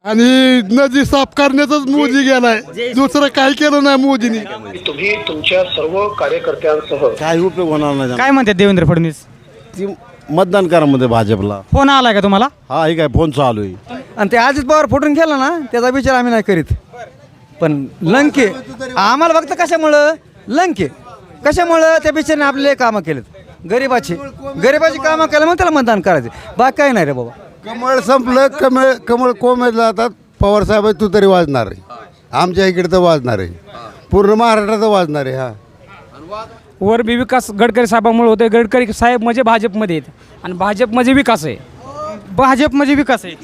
आणि नदी साफ करण्यातच मोदी गेलाय, दुसरं काही केलं नाही मोदींनी. तुम्ही तुमच्या सर्व कार्यकर्त्यांसह काही उपयोग होणार नाही. काय म्हणतात देवेंद्र फडणवीस? ती मतदान करा मध्ये भाजपला. फोन आलाय का तुम्हाला? हा हे काय फोन चालू आहे. आणि ते अजित पवार फुटून गेला ना त्याचा विचार आम्ही नाही करीत. पण लंके आम्हाला फक्त कशामुळं त्या बिचाराने आपले कामं केलेत, गरिबाची कामं केलं, मग त्याला मतदान करायचे. बाकी काही नाही रे बाबा. कमळ संपलं, कमळ कोमेजला जातात. पवार साहेब तू तरी वाजणार आहे, आमच्या इकडे तर वाजणार आहे, पूर्ण महाराष्ट्रात वाजणार आहे. हा वर बी विकास गडकरी साहेबांमुळे होते. गडकरी साहेब म्हणजे भाजपमध्ये आहेत आणि भाजप म्हणजे विकास आहे. भाजप म्हणजे विकास आहे.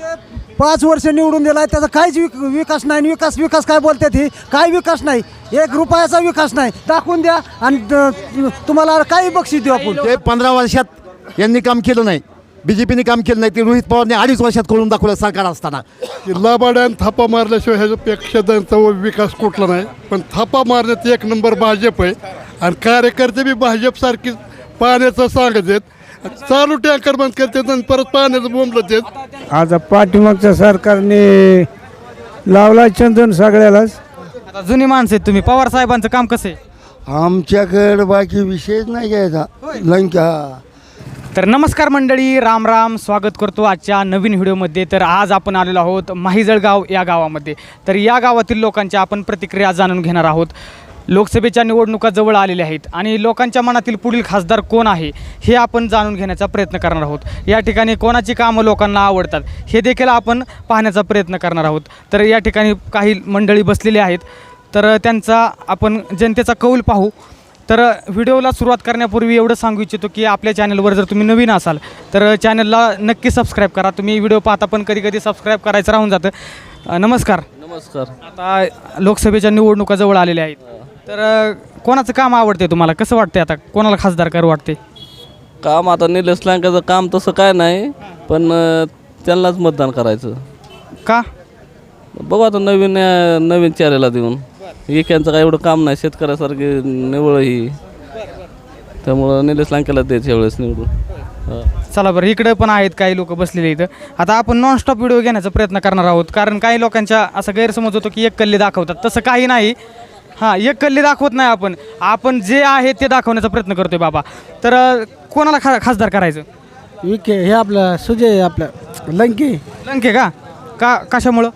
5 वर्ष निवडून दिलाय, त्याचा काहीच विकास नाही. विकास काय बोलतात हे? काय विकास नाही, 1 रुपयाचा विकास नाही. दाखवून द्या आणि तुम्हाला काही बक्षीस देऊ आपण. ते 15 वर्षात यांनी काम केलं नाही, बीजेपीने काम केलं नाही. ते रोहित पवारने 2.5 वर्षात करून दाखवलं सरकार असताना. लबाड्यान थापा मारल्याशिवाय ह्याच्यापेक्षा त्यांचा विकास कुठला नाही. पण थापा मारण्यात 1 नंबर भाजप आहे. आणि कार्यकर्ते बी भाजप सारखी पाण्याचं सांगत आहेत. चालू टँकर बंद करतात आणि परत पाण्याचं बोंबलत आहेत. आता पाठीमागच्या सरकारने लावला चंदन सगळ्यालाच. आता जुनी माणसं आहेत तुम्ही, पवार साहेबांचं काम कसं आहे? आमच्याकडे बाकी विषयच नाही घ्यायचा. लंका तर नमस्कार मंडळी, राम राम. स्वागत करतो आजच्या नवीन व्हिडिओमध्ये. तर आज आपण आलेलो आहोत माहिजळगाव या गावामध्ये. तर या गावातील लोकांच्या आपण प्रतिक्रिया जाणून घेणार आहोत. लोकसभेच्या निवडणुका जवळ आलेल्या आहेत आणि लोकांच्या मनातील पुढील खासदार कोण आहे हे आपण जाणून घेण्याचा प्रयत्न करणार आहोत. या ठिकाणी कोणाची कामं लोकांना आवडतात हे देखील आपण पाहण्याचा प्रयत्न करणार आहोत. तर या ठिकाणी काही मंडळी बसलेली आहेत, तर त्यांचा आपण जनतेचा कौल पाहू. तर व्हिडिओला सुरुवात करण्यापूर्वी एवढं सांगू इच्छितो की आपल्या चॅनलवर जर तुम्ही नवीन असाल तर चॅनलला नक्की सबस्क्राईब करा. तुम्ही व्हिडिओ पाहता पण कधी सबस्क्राईब करायचं राहून जातं. नमस्कार. आता लोकसभेच्या निवडणुका जवळ आलेल्या आहेत, तर कोणाचं काम आवडते तुम्हाला? कसं वाटते आता कोणाला खासदार कर वाटते? काम आता निलेश लंकेचं काम तसं काय नाही, पण त्यांनाच मतदान करायचं. का? बघू आता नवीन चेहऱ्याला देऊन. एकांचं काय एवढं काम नाही, शेतकऱ्यासारखी निवड ही, त्यामुळं निलेश लंकेला द्यायचं यावेळेस निवडून. चला बरं, इकडे पण आहेत काही लोक बसलेले इथं. आता आपण नॉनस्टॉप व्हिडिओ घेण्याचा प्रयत्न करणार आहोत, कारण काही लोकांच्या असा गैरसमज होतो की एक कल्ले दाखवतात. तसं काही नाही. हां, एक कल्ले दाखवत नाही, आपण जे आहे ते दाखवण्याचा प्रयत्न करतोय बाबा. तर कोणाला खासदार करायचं? विखे हे आपलं सुजय, आपलं लंके का कशामुळं?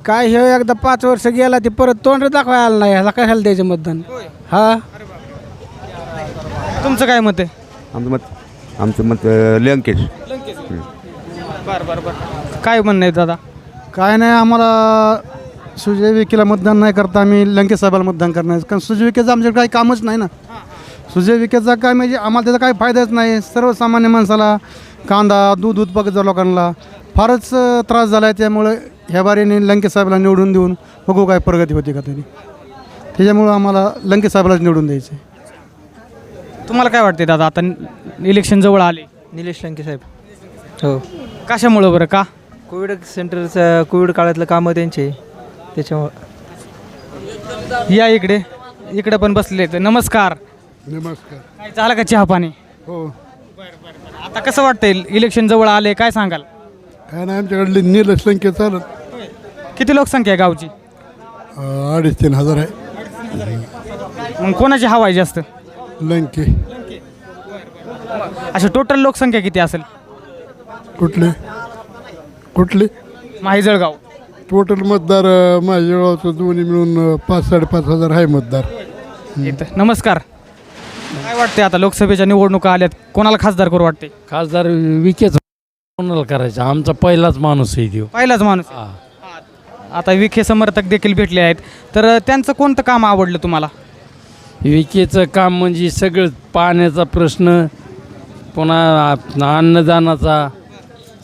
काय हे एकदा 5 वर्ष गेला ते परत तोंड दाखवायला आलं नाही, ह्याला कशाला द्यायचं मतदान? हा, तुमचं काय मत आहे? आमचं मत लंकेश. बरं. काय म्हणणं आहे दादा? काय नाही, आम्हाला सुजय विखेला मतदान नाही करता आम्ही लंके साहेबाला मतदान करणार. कारण सुजय विखेचं आमच्याकडे काही कामच नाही ना. सुजय विखेचा काय म्हणजे आम्हाला त्याचा काही फायदाच नाही. सर्वसामान्य माणसाला कांदा दूध उत्पादक लोकांना फारच त्रास झाला आहे. त्यामुळे ह्या बारीने लंके साहेबाला निवडून देऊन बघू काय प्रगती होती का तरी. त्याच्यामुळं आम्हाला लंके साहेबालाच निवडून द्यायचं आहे. तुम्हाला काय वाटते दादा? आता इलेक्शन जवळ आले. निलेश लंके साहेब. हो. कशामुळं बरं? का? कोविड सेंटरचं कोविड काळातलं कामं त्यांचे, त्याच्यामुळं. या इकडे पण बसले. नमस्कार. काय झालं का चहा पाणी? हो. आता कसं वाटतंय इलेक्शन जवळ आले, काय सांगाल? काय नाही, आमच्याकडले निलेश लंके चालत. किती लोकसंख्या आहे गावची? 2,500-3,000 आहे. मग कोणाची हवा आहे जास्त? लंके. अशा टोटल लोकसंख्या किती असेल? कुठले माहिजळगाव टोटल मतदार माझ्या गावाचं दोन्ही मिळून 5,000-5,500 आहे मतदार. इथं. नमस्कार. काय वाटते आता लोकसभेच्या निवडणुका आल्यात, कोणाला खासदार करू वाटते? खासदार विखेच कोणाला करायचा? आमचा पहिलाच माणूस आहे तो. पहिलाच माणूस. आता विखे समर्थक देखील भेटले आहेत, तर त्यांचं कोणतं काम आवडलं तुम्हाला? विखेचं काम म्हणजे सगळं पाण्याचा प्रश्न, पुन्हा अन्नदानाचा,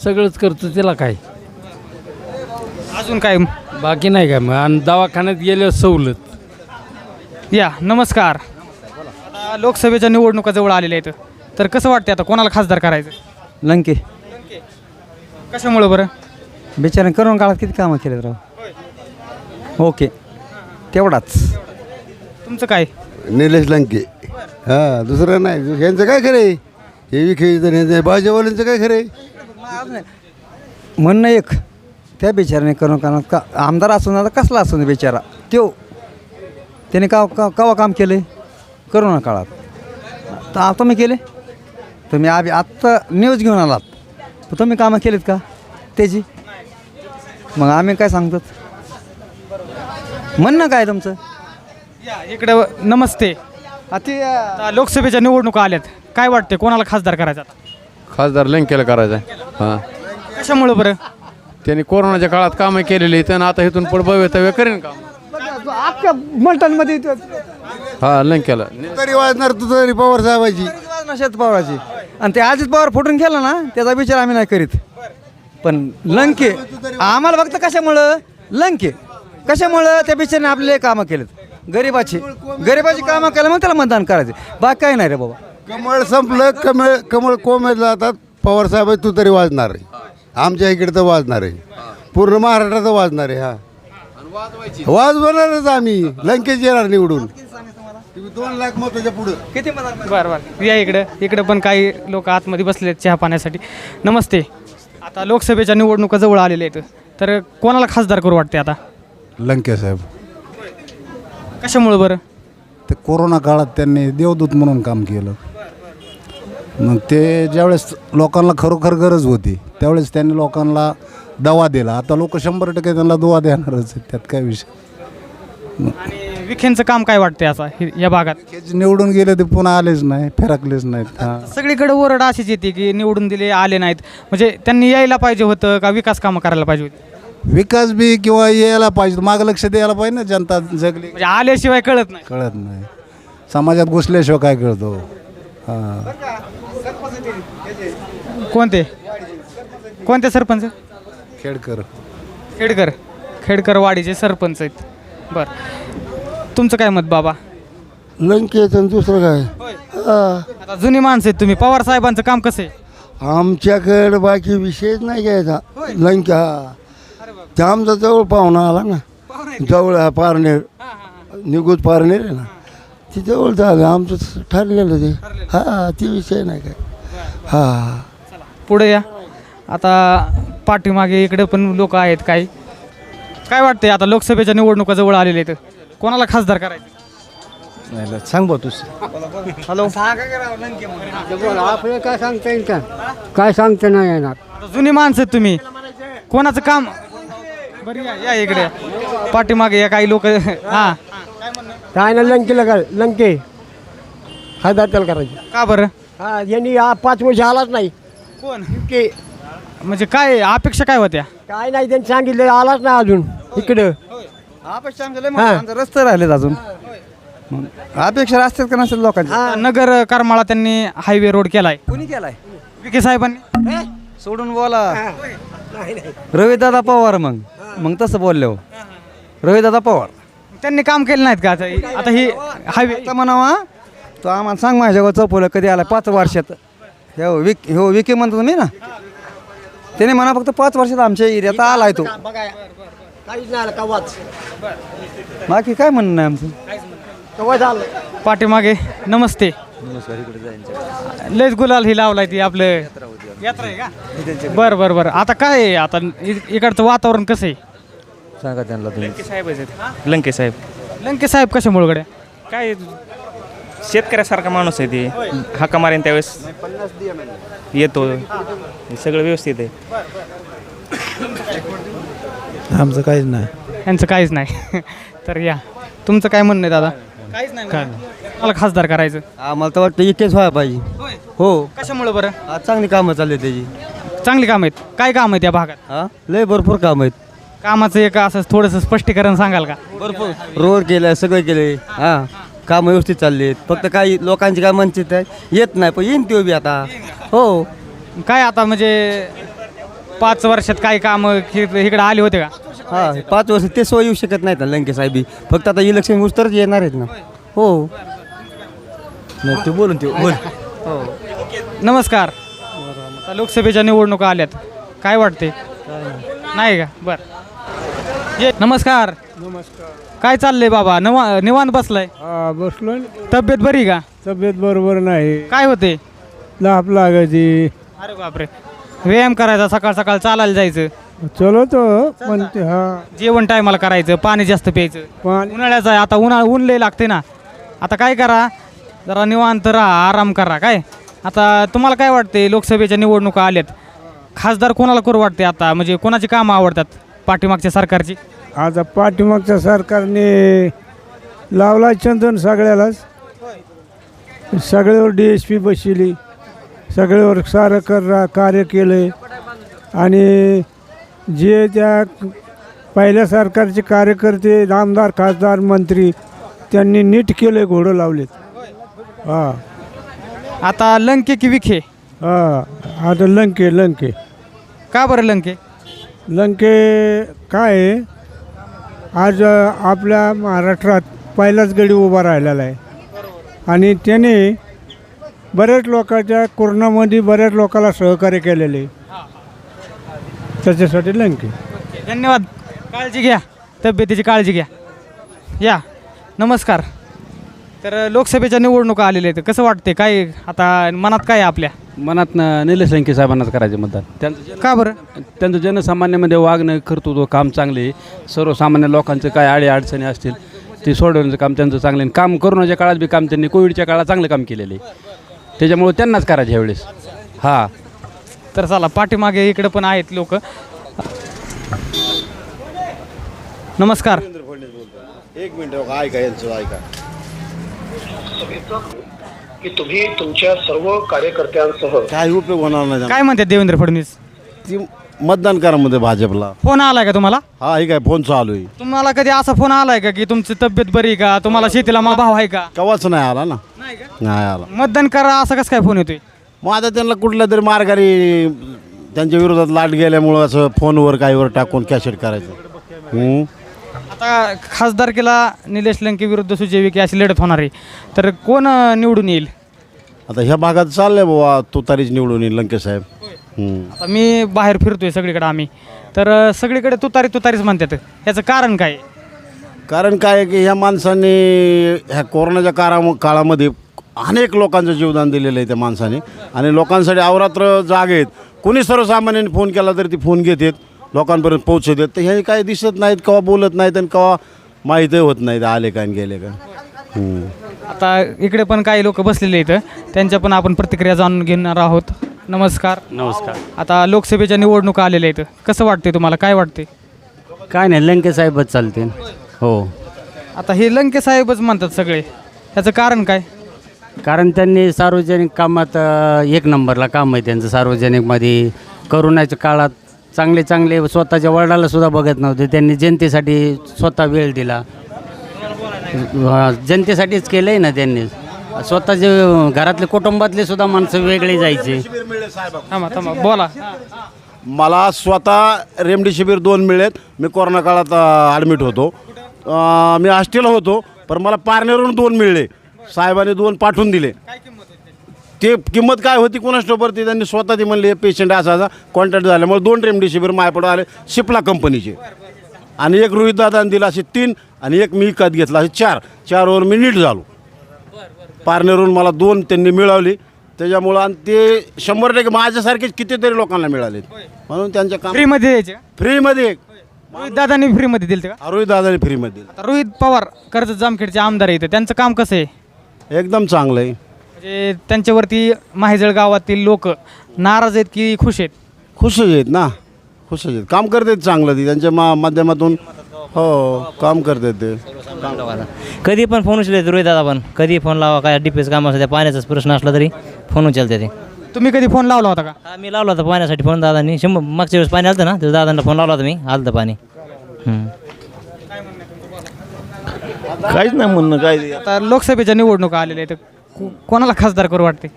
सगळंच करतो. त्याला काय अजून काय बाकी नाही काय. मग आणि दवाखान्यात गेल्यावर सवलत. या. नमस्कार. आता लोकसभेच्या निवडणुका जवळ आलेल्या आहेत, तर कसं वाटते आता कोणाला खासदार करायचं? लंके. कशामुळं बरं? बिचाराने करोना काळात किती कामं केलेत राव. ओके, तेवढाच. तुमचं काय? निलेश लंके. हा, दुसरं नाही. यांचं काय खरं आहे? हे विखे भाजपवाल्यांचं काय खरं आहे? म्हणणं एक त्या बिचाराने करून कारण का आमदार असून आता कसला असून बिचारा तो त्याने कवा काम केलं करोना काळात तर आता मी केले तुम्ही आत्ता न्यूज घेऊन आलात तर तुम्ही कामं केलीत का त्याची मग आम्ही काय सांगतो म्हणणं काय तुमचं या इकडे नमस्ते. आता लोकसभेच्या निवडणुका आल्यात, काय वाटते कोणाला खासदार करायचा आता? खासदार लंकेला करायचा हां. कशामुळं बरं? त्यांनी कोरोनाच्या काळात कामं केलेली त्यानं आता इथून पुढे भवितव्य करेन काम. अख्ख्या मलटणमध्ये हा लंकेला तरी वाजणार तू तरी पवार साहेबाची शरद पवाराची आणि ते अजित पवार फुटून गेला ना त्याचा विचार आम्ही नाही करीत. पण लंके आम्हाला फक्त कशामुळं लंके कशामुळं त्या बिचाराने आपले कामं केलेत गरिबाची कामं केलं मग त्याला मतदान करायचं बाकी काही नाही रे बाबा. कमळ संपलं कमळ कोमेजला आता पवार साहेब तू तरी वाजणार आहे. आमच्या इकडे तर वाजणार आहे, पूर्ण महाराष्ट्रात वाजणार आहे. हा वाजवणारच आम्ही, लंकेश येणार निवडून 2 लाख मताच्या पुढं. किती मतदान बरं या इकडं पण काही लोक आतमध्ये बसले आहेत चहा पाण्यासाठी. नमस्ते. आता लोकसभेच्या निवडणुका जवळ आलेल्या आहेत, तर कोणाला खासदार करू वाटते आता? लंकेश साहेब कशामुळं बरं? ते कोरोना काळात त्यांनी देवदूत म्हणून काम केलं. मग ते ज्यावेळेस लोकांना खरोखर गरज होती त्यावेळेस त्यांनी लोकांना दवा दिला. आता लोक 100% त्यांना दवा देणारच आहेत, त्यात काय विषय. आणि विखेंचं काम काय वाटते आता या भागात? निवडून गेले ते पुन्हा आलेच नाही, फिरकलेच नाहीत. हां सगळीकडे ओरड अशीच येते की निवडून दिले आले नाहीत, म्हणजे त्यांनी यायला पाहिजे होतं का विकास कामं करायला पाहिजे होती? विकास बी किंवा यायला पाहिजे, मागं लक्ष द्यायला पाहिजे ना. जनता जगली म्हणजे आल्याशिवाय कळत नाही. कळत नाही, समाजात घुसल्याशिवाय काय कळतो. हां कोणते सरपंच? खेडकर खेडकर वाडीचे सरपंच आहेत. बरं, तुमचं काय मत बाबा? लंकेचं दुसरं काय आता जुनी माणसं आहेत तुम्ही, पवार साहेबांचं काम कसं आहे? आमच्याकडे बाकी विषयच नाही घ्यायचा. लंका ते आमचा जवळ पाहुणा आला ना, जवळ हा पारनेर निगूत पारनेर आहे ना, ती जवळ झालं आमचं ठरलेलं ते. हा ती विषय नाही काय. हा पुढे या. आता पाठीमागे इकडे पण लोक आहेत काही. काय वाटते आता लोकसभेच्या निवडणुका जवळ आलेल्या आहेत, कोणाला खासदार करायचं? सांग बा तू. हॅलो. आपलं काय सांगता येईल का? काय सांगता नाही येणार. आता जुनी माणसं आहेत तुम्ही, कोणाचं काम? बरं या इकडे पाठीमागे या काही लोक. हां काय ना लंके खासदार त्याला करायचे. का बरं? हा यांनी 5 वर्ष आलाच नाही. कोण की म्हणजे काय अपेक्षा काय होत्या? काय नाही त्यांनी सांगितलं आलाच नाही अजून इकडं. अपेक्षा आमच्या रस्ते राहिलेत अजून. अपेक्षा असतात का नसेल लोकांच्या? नगर करमाळा त्यांनी हायवे रोड केलाय. कोणी केलाय? विखे साहेबांनी. सोडून बोला. रविदादा पवार. मग तसं बोलले हो, रविदादा पवार त्यांनी काम केलं नाहीत का? आता ही हायवे म्हणावा तो आम्हाला सांग माझ्यावर चौपवलं कधी आला 5 वर्षात. हो विके म्हणतो मी ना, त्याने म्हणा फक्त 5 वर्षात आमच्या एरियात आलाय तो. काहीच नाही आलं कवाच. बाकी काय म्हणणं नाही आमचं. कवा झालं. पाठीमागे. नमस्ते. लयच गुलाल ही लावलाय ती आपलं यात्रा आहे का? बरं आता काय आहे आता इकडचं वातावरण कसं आहे सांगा त्यांना तुम्ही. लंके साहेब कशामुळे गड्या? काय शेतकऱ्यासारखा माणूस आहे ते. हाका मारेन त्यावेळेस येतो, सगळं व्यवस्थित आहे. आमचं काहीच नाही. यांचं काहीच नाही. तर या तुमचं काय म्हणणं आहे दादा? काहीच नाही. मला खासदार करायचं. आम्हाला तर वाटतं इकेच व्हायला पाहिजे. हो. कशामुळे बरं? आज चांगली कामं चालली त्याची. चांगली काम आहेत. काय काम आहेत या भागात? हा लय भरपूर काम आहेत. कामाचं एक असं थोडंसं स्पष्टीकरण सांगाल का? भरपूर रोड केलं सगळं केलंय. हां कामं व्यवस्थित चालली आहेत. फक्त काही लोकांची काय म्हणतात येत नाही, पण येईन ते बी आता. हो. काय आता म्हणजे 5 वर्षात काही कामं इकडे आले होते का? हां 5 वर्ष ते सोय येऊ शकत नाहीत ना लंके साहेबी. फक्त आता इलेक्शन उस्तरच येणार आहेत ना. हो नाही ते बोलून ते बोल. हो. नमस्कार. आता लोकसभेच्या निवडणुका आल्यात, काय वाटते? नाही का? बरं. नमस्कार. काय चाललंय बाबा? निवांत बसलाय? बसलो. तब्येत बरी का? तब्येत बरोबर नाही. काय होते? लाप लागायची. अरे बापरे. व्यायाम करायचा, सकाळ सकाळ चालायला जायचं. चलवतो पण ते हा जेवण टायमाला करायचं, पाणी जास्त प्यायचं. पाणी उन्हाळ्याचं आहे आता, ऊन लय लागते ना. आता काय करा, जरा निवांत राहा, आराम करा. काय आता तुम्हाला काय वाटते, लोकसभेच्या निवडणुका आल्यात, खासदार कोणाला करू वाटते आता, म्हणजे कोणाची कामं आवडतात पाठीमागच्या सरकारची? आता पाठीमागच्या सरकारने लावला चंदन सगळ्यालाच, सगळ्यावर DSP बसवली, सगळ्यावर सारं कार्य केलं. आणि जे त्या पहिल्या सरकारचे कार्यकर्ते, आमदार, खासदार, मंत्री त्यांनी नीट केले, घोडं लावलेत. हां आता लंके की विखे? हां आता लंके का बरं लंके? काय आहे, आज आपल्या महाराष्ट्रात पहिलाच गडी उभा राहिलेला आहे. आणि त्याने बऱ्याच लोकांच्या कोरोनामध्ये बऱ्याच लोकांना सहकार्य केलेले, त्याच्यासाठी लंके. धन्यवाद. काळजी घ्या, तब्येतीची काळजी घ्या. या नमस्कार. तर लोकसभेच्या निवडणुका आलेल्या आहेत, कसं वाटते, काय आता मनात काय आहे आपल्या? मनात निलेश लंके साहेबांनाच करायचे मतदान. का बरं? त्यांचं जनसामान्यामध्ये वागणं, कर्तृत्व, काम चांगले. सर्वसामान्य लोकांचं काय अडचणी असतील ते सोडवण्याचं काम त्यांचं चांगलं आहे. काम कोरोनाच्या काळात बी काम त्यांनी, कोविडच्या काळात चांगलं काम केलेलं आहे, त्याच्यामुळे त्यांनाच करायचं ह्यावेळेस. हां तर चला, पाठीमागे इकडे पण आहेत लोक. नमस्कार. एक मिनिट ऐका यांचं ऐका. की तुम्ही तुमच्या सर्व कार्यकर्त्यांसह काही उपयोग होणार नाही. काय म्हणतात देवेंद्र फडणवीस? ती मतदान करा मध्ये भाजपला. फोन आलाय का तुम्हाला? हा हे काय फोन चालू आहे. तुम्हाला कधी असा फोन आलाय का की तुमची तब्येत बरी आहे का, तुम्हाला शेतीला भाव आहे का? कवाच नाही आला ना, नाही आला. मतदान करा असं कसं काय फोन येतोय? मग आता त्यांना कुठल्या तरी मार्गाने त्यांच्या विरोधात लाट गेल्यामुळं असं फोनवर काहीवर टाकून कॅसेट करायचं. आता खासदारकीला निलेश लंके विरुद्ध सुजय विखे अशी लढत होणार आहे, तर कोण निवडून येईल? आता ह्या भागात चाललंय बाबा, तुतारीच निवडून येईल लंके साहेब. आता मी बाहेर फिरतोय सगळीकडे आम्ही, तर सगळीकडे तुतारीच म्हणतात. याचं कारण काय? कारण काय आहे की ह्या माणसाने ह्या कोरोनाच्या काळामध्ये अनेक लोकांचं जीवदान दिलेलं आहे त्या माणसाने. आणि लोकांसाठी अवरात्र जाग आहेत. कोणी सर्वसामान्यांनी फोन केला तरी ती फोन घेतात, लोकांपर्यंत पोहोचवतात. तर हे काही दिसत नाहीत, केव्हा बोलत नाहीत आणि केव्हा माहीतही होत नाहीत आले का आणि गेले का. आता इकडे पण काही लोक बसलेले आहेत, त्यांच्या पण आपण प्रतिक्रिया जाणून घेणार आहोत. नमस्कार. नमस्कार. आता लोकसभेच्या निवडणुका आलेल्या आहेत, कसं वाटते तुम्हाला, काय वाटते? काय नाही, लंके साहेबच चालते. हो. आता हे लंके साहेबच म्हणतात सगळे, त्याचं कारण काय? कारण त्यांनी सार्वजनिक कामात एक नंबरला काम आहे त्यांचं. सार्वजनिकमध्ये कोरोनाच्या काळात चांगले स्वतःच्या वडिलाला सुद्धा बघत नव्हते, त्यांनी जनतेसाठी स्वतः वेळ दिला. जनतेसाठीच केलं आहे ना त्यांनी. स्वतःचे घरातले कुटुंबातले सुद्धा माणसं वेगळे जायचे. थांबा बोला. मला स्वतः रेमडेसिवीर 2 मिळेत. मी कोरोना काळात ॲडमिट होतो, मी हॉस्टेलला होतो, पण मला पारनेरवरून 2 मिळले. साहेबांनी 2 पाठवून दिले. ते किंमत काय होती कोणाच ती त्यांनी स्वतः ती म्हणले पेशंट असा कॉन्टॅक्ट झाल्यामुळे 2 रेमडेसिवीर माझ्याकडे आले शिपला कंपनीचे. आणि एक रोहित दादाने दिला असे 3, आणि एक मी विकत घेतला असे 4वर मी नीट झालो. पारनेरवरून मला 2 त्यांनी मिळवली, त्याच्यामुळं. आणि ते 100% माझ्यासारखेच कितीतरी लोकांना मिळाले, म्हणून त्यांच्या काम फ्रीमध्ये द्यायचे? फ्रीमध्ये. रोहित दादांनी फ्रीमध्ये दिलं का? रोहित दादाने फ्रीमध्ये. रोहित पवार कर्जत जामखेडचे आमदार आहेत, त्यांचं काम कसं आहे? एकदम चांगलं आहे. म्हणजे त्यांच्यावरती माहिजळ गावातील लोक नाराज आहेत की खुश आहेत? खुशच आहेत ना, खुशच आहेत. काम करतात चांगलं, ती त्यांच्या माध्यमातून. हो, काम करतात ते. कधी पण फोन उचलते रोहित दादा, पण कधी फोन लावा, काय डीपीएस काम असतं, त्या पाण्याचाच प्रश्न असला तरी फोन उचलते ते. तुम्ही कधी फोन लावला होता का? हा, मी लावला होता पाण्यासाठी फोन दादांनी. मागच्या वेळेस पाणी आलं ना, तर दादांना फोन लावला होता मी, आलं पाणी. काहीच नाही म्हणणं काय. आता लोकसभेच्या निवडणुका आलेल्या आहेत, कोणाला खासदार करू वाटते?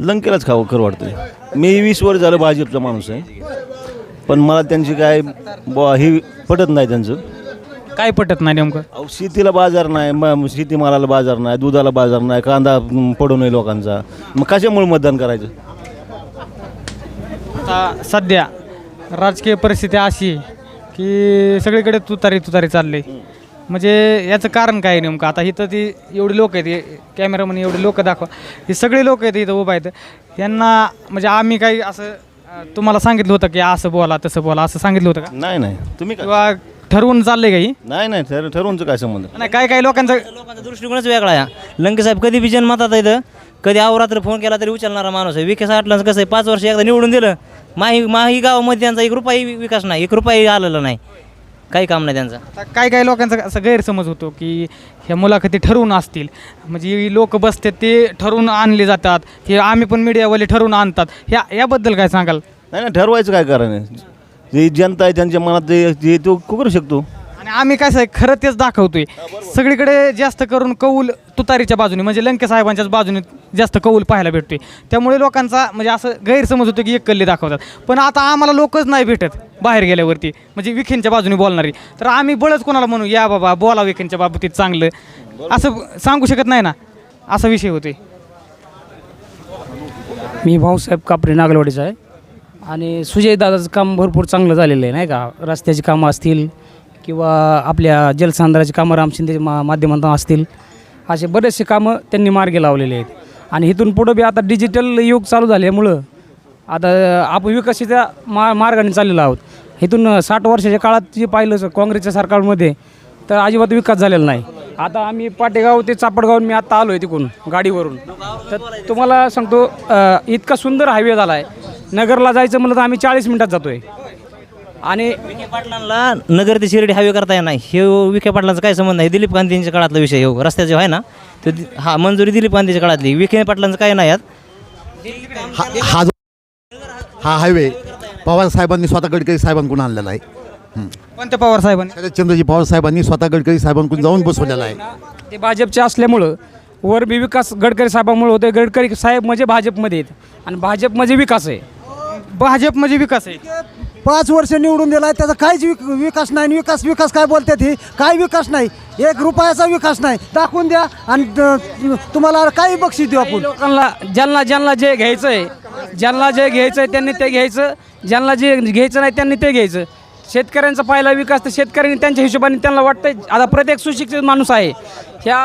लंकेलाच खरं वाटतंय. मी 20 वर्ष झालं भाजपचा माणूस आहे, पण मला त्यांची काय हे पटत नाही. त्यांचं काय पटत नाही नेमकं? शेतीला बाजार नाही, शेतीमालाला बाजार नाही, दुधाला बाजार नाही, कांदा पडू नये लोकांचा. मग कशामुळे मतदान करायचं? आता सध्या राजकीय परिस्थिती अशी आहे की सगळीकडे तुतारी चालली. म्हणजे याचं कारण काय नेमकं? आता इथं ती एवढी लोक आहेत, कॅमेरामन एवढे लोक दाखवा, हे सगळे लोक आहेत इथं उभा आहेत, यांना म्हणजे आम्ही काही असं तुम्हाला सांगितलं होतं की असं बोला तसं बोला असं सांगितलं होतं का? नाही नाही तुम्ही काय किंवा ठरवून चाललंय काही नाही ठरवूनचं काय संबंध नाही काही लोकांचा दृष्टिकोनच वेगळा आहे. लंके साहेब कधी बी जन्मात येतं, कधी अवरात्र फोन केला तरी उचलणारा माणूस आहे. विकास आटलाच कसं आहे, 5 वर्ष एकदा निवडून दिलं, माही गावामध्ये त्यांचा 1 रुपयाही विकास नाही, 1 रुपयाही आलेला नाही, काही काम नाही त्यांचं. काही लोकांचा असं गैरसमज होतो की ह्या मुलाखती ठरवून असतील, म्हणजे लोक बसतात ते ठरवून आणले जातात, हे आम्ही पण मीडियावाले ठरवून आणतात, याबद्दल काय सांगाल? नाही ठरवायचं काय कारण आहे, जी जनता आहे त्यांच्या मनात जे तो करू शकतो. आणि आम्ही काय आहे खरं तेच दाखवतोय. सगळीकडे जास्त करून कौल तुतारीच्या बाजूने म्हणजे लंके साहेबांच्याच बाजूने जास्त कौल पाहायला भेटतोय. त्यामुळे लोकांचा म्हणजे असं गैरसमज होतो की एककल्ली दाखवतात. पण आता आम्हाला लोकच नाही भेटत बाहेर गेल्यावरती, म्हणजे विखेंच्या बाजूने बोलणारी. तर आम्ही बळच कोणाला म्हणू या बाबा बोला विखेंच्या बाबतीत चांगलं, असं सांगू शकत नाही ना, असा विषय होतोय. मी भाऊसाहेब कापरे नागलवाडीचा आहे आणि सुजय दादाचं काम भरपूर चांगलं झालेलं आहे नाही का. रस्त्याची कामं असतील किंवा आपल्या जलसंधाराची कामं राम शिंदे माध्यमातून असतील, असे बरेचसे कामं त्यांनी मार्गी लावलेले आहेत. आणि इथून पुढं बी आता डिजिटल युग चालू झाल्यामुळं आता आपण विकसित मार्गाने चाललेलो आहोत. इथून 60 वर्षाच्या काळात जे पाहिलं काँग्रेसच्या सरकारमध्ये तर अजिबात विकास झालेला नाही. आता आम्ही पाटेगाव ते चापडगावून मी आत्ता आलो आहे तिकडून गाडीवरून, तर तुम्हाला सांगतो इतका सुंदर हायवे झाला आहे. नगरला जायचं म्हणलं तर आम्ही 40 मिनिटात जातो आहे. आणि विखे पाटलांना नगर ते शिर्डी हायवे करता येणार नाही, हे विखे पाटलांचा काय संबंध आहे? दिलीप गांधींच्या काळातला विषय हे रस्त्याचे आहे ना, तर हा मंजुरी दिलीप गांधीच्या काळातली, विखे पाटलांचं काय नाही यात. हा हायवे पवार साहेबांनी स्वतः गडकरी साहेबांकडून आणलेला आहे. कोणत्या पवार साहेबांनी? शरदचंद्रजी पवार साहेबांनी स्वतः गडकरी साहेबांकडून जाऊन बसवलेला आहे. ते भाजपचे असल्यामुळं वर बी विकास गडकरी साहेबांमुळे होते. गडकरी साहेब म्हणजे भाजपमध्ये आहेत आणि भाजप म्हणजे विकास आहे. भाजप म्हणजे विकास आहे. 5 वर्ष निवडून दिला आहे, त्याचा काहीच विकास नाही. विकास काय बोलतात हे, काय विकास नाही, 1 रुपयाचा विकास नाही. दाखवून द्या आणि तुम्हाला काही बक्षीस देऊ आपण. लोकांना ज्यांना जे घ्यायचं आहे, ज्यांना जे घ्यायचं आहे त्यांनी ते घ्यायचं, ज्यांना जे घ्यायचं नाही त्यांनी ते घ्यायचं. शेतकऱ्यांचा पहिला विकास तर शेतकऱ्यांनी त्यांच्या हिशोबाने त्यांना वाटतं. आता प्रत्येक सुशिक्षित माणूस आहे ह्या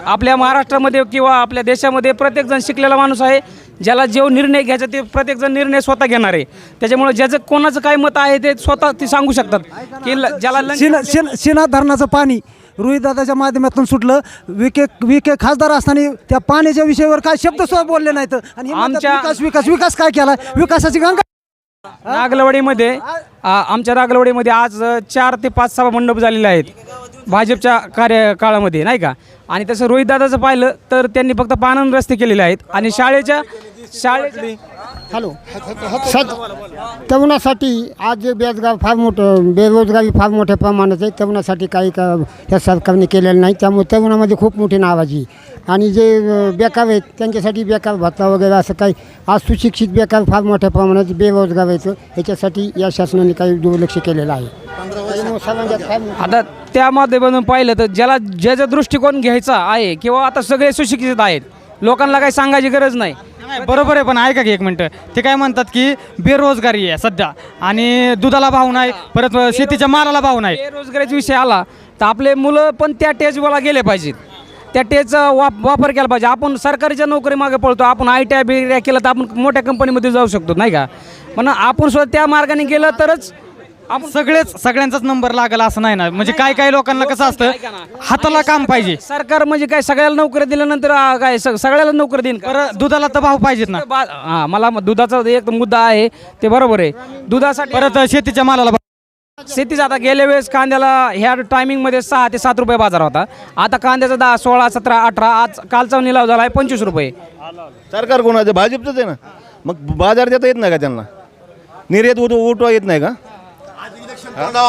आपल्या महाराष्ट्रामध्ये किंवा आपल्या देशामध्ये, प्रत्येकजण शिकलेला माणूस आहे. ज्याला जो निर्णय घ्यायचा ते प्रत्येकजण निर्णय स्वतः घेणार आहे. त्याच्यामुळे ज्याचं कोणाचं काय मत आहे ते स्वतः ते सांगू शकतात की ज्याला शिना धरणाचं पाणी रोहितदादाच्या माध्यमातून सुटलं. विखे खासदार असताना त्या पाण्याच्या विषयावर काय शब्द सुद्धा बोलले नाहीत. आणि आमच्या विकास काय केला? विकासाची गंगा नागलवाडीमध्ये आमच्या नागलवाडीमध्ये आज 4 ते 5 सभा मंडप झालेले आहेत भाजपच्या कार्यकाळामध्ये नाही का. आणि तसं रोहितदादाचं पाहिलं तर त्यांनी फक्त पानन रस्ते केलेले आहेत आणि शाळेच्या हॅलो तरुणासाठी आज जे बेरोजगारी फार मोठ्या प्रमाणात आहे. तरुणासाठी काही या सरकारने केलेलं नाही, त्यामुळे तरुणामध्ये खूप मोठी नाराजी. आणि जे बेकार आहेत त्यांच्यासाठी बेकार भत्ता वगैरे असं काही, आज सुशिक्षित बेकार फार मोठ्या प्रमाणात बेरोजगार आहेत. ह्याच्यासाठी या शासनाने काही दुर्लक्ष केलेलं आहे. आता त्या माध्यमातून पाहिलं तर ज्याचा दृष्टिकोन घ्यायचा आहे किंवा आता सगळे सुशिक्षित आहेत, लोकांना काही सांगायची गरज नाही. बरोबर आहे, पण ऐका की एक मिनटं, ते काय म्हणतात की बेरोजगारी आहे सध्या आणि दुधाला भाव नाही, परत शेतीच्या मालाला भाव नाही. बेरोजगारीचा विषय आला तर आपले मुलं पण त्या टेजला गेले पाहिजेत, त्या टेजचा वापर केला पाहिजे. आपण सरकारच्या नोकरी मागे पळतो, आपण ITI बिटी केलं तर आपण मोठ्या कंपनीमध्ये जाऊ शकतो नाही का. पण आपण सुद्धा त्या मार्गाने गेलं तरच आपण सगळ्यांचाच नंबर लागला असं नाही ना. म्हणजे काही लोकांना कसं असतं, हाताला काम पाहिजे. सरकार म्हणजे काय सगळ्याला नोकरी दिल्यानंतर काय सगळ्याला नोकरी देईन का? दुधाला तर भाव पाहिजेत ना. हां, मला दुधाचा एक मुद्दा आहे ते बरोबर आहे. दुधासाठी परत शेतीच्या मालाला शेतीचा आता गेल्या वेळेस कांद्याला ह्या टायमिंगमध्ये 6 ते 7 रुपये बाजार होता. आता कांद्याचा 10, 16, 17, 18, आज कालचा निलाव झाला आहे 25 रुपये. सरकार कोणाचं? भाजपचंच आहे ना. मग बाजार देता येत नाही का त्यांना? निर्यात उठवा येत नाही का?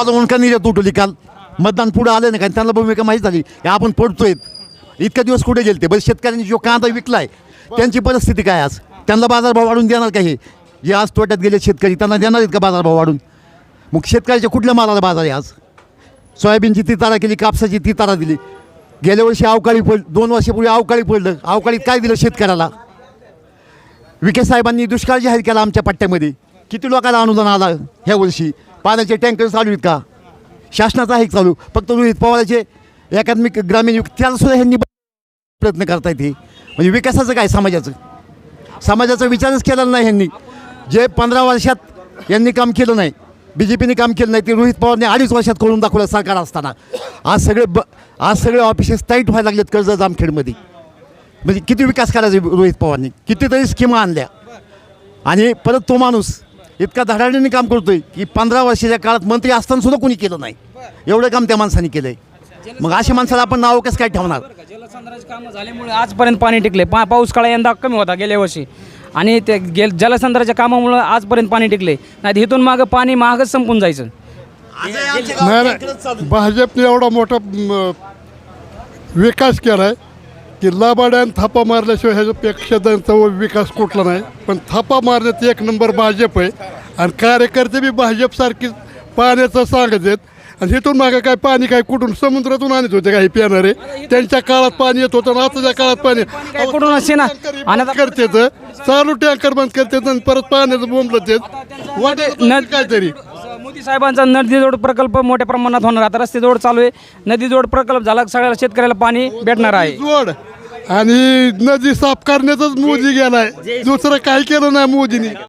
उनका निर्यात उठवली काल मतदान पुढे आलं नाही का, त्यांना भूमिका माहीत झाली आपण पडतोय. इतक्या दिवस कुठे गेलते? बस शेतकऱ्यांनी जो कांदा विकलाय त्यांची परिस्थिती काय? आज त्यांना बाजारभाव वाढून देणार का? हे जे आज तोट्यात गेले शेतकरी त्यांना देणार आहेत का बाजारभाव वाढून? मग शेतकऱ्याच्या कुठल्या मालाला बाजार आहे? आज सोयाबीनची ती तारा केली, कापसाची ती तारा दिली. गेल्या वर्षी अवकाळी 2 वर्षापूर्वी अवकाळी पडलं. अवकाळीत काय दिलं शेतकऱ्याला? विखे साहेबांनी दुष्काळ जाहीर केला आमच्या पट्ट्यामध्ये. किती लोकांना अनुदान आलं ह्या वर्षी? पाण्याचे टँकर चालू आहेत का? शासनाचं आहे चालू? फक्त रोहित पवाराचे एकात्मिक ग्रामीण त्याला सुद्धा ह्यांनी प्रयत्न करता येते. म्हणजे विकासाचं काय? समाजाचा विचारच केलेला नाही ह्यांनी. जे 15 वर्षात यांनी काम केलं नाही, बी जे पीने काम केलं नाही, ते रोहित पवारने 2.5 वर्षात करून दाखवलं सरकार असताना. आज सगळे ऑफिसेस टाईट व्हायला लागलेत कर्जत जामखेडमध्ये. म्हणजे किती विकास करायचा रोहित पवारने, कितीतरी स्कीमा आणल्या. आणि परत तो माणूस इतका धडाडीने काम करतोय की 15 वर्षाच्या काळात मंत्री असताना सुद्धा कोणी केलं नाही, एवढं काम त्या माणसाने केलंय. मग अशा माणसाला आपण नाव कसं काय ठेवणार? जलसंधारणाची कामं झाल्यामुळे आजपर्यंत पाणी टिकले. पाऊस काळ यंदा कमी होता गेल्या वर्षी, आणि ते जलसंधारणाच्या कामामुळं आजपर्यंत पाणी टिकले. नाही इथून मागं पाणी महागच संपून जायचं. नाही, भाजपने एवढा मोठा विकास केला आहे की लाबाड्यानं थापा मारल्याशिवाय ह्याच्यापेक्षा त्यांचा विकास कुठला नाही. पण थापा मारण्यात एक नंबर भाजप आहे. आणि कार्यकर्ते बी भाजपसारखी पाण्याचं सांगत आहेत. आणि इथून मागं काय पाणी काय कुठून समुद्रातून आणत होते काही पिणारे, त्यांच्या काळात पाणी येत होतं, आताच्या काळात पाणी कुठून असे ना करतात, चालू टँकर बंद करतात आणि परत पाण्याचं बोंबलं वाटत काहीतरी. मोदी साहेबांचा नदीजोड प्रकल्प मोठ्या प्रमाणात होणार. आता रस्ते जोड चालू आहे, नदीजोड प्रकल्प झाला, सगळ्या शेतकऱ्याला पाणी भेटणार आहे. जोड आणि नदी साफ करण्यातच मोदी गेलाय, दुसरं काही केलं नाही मोदींनी.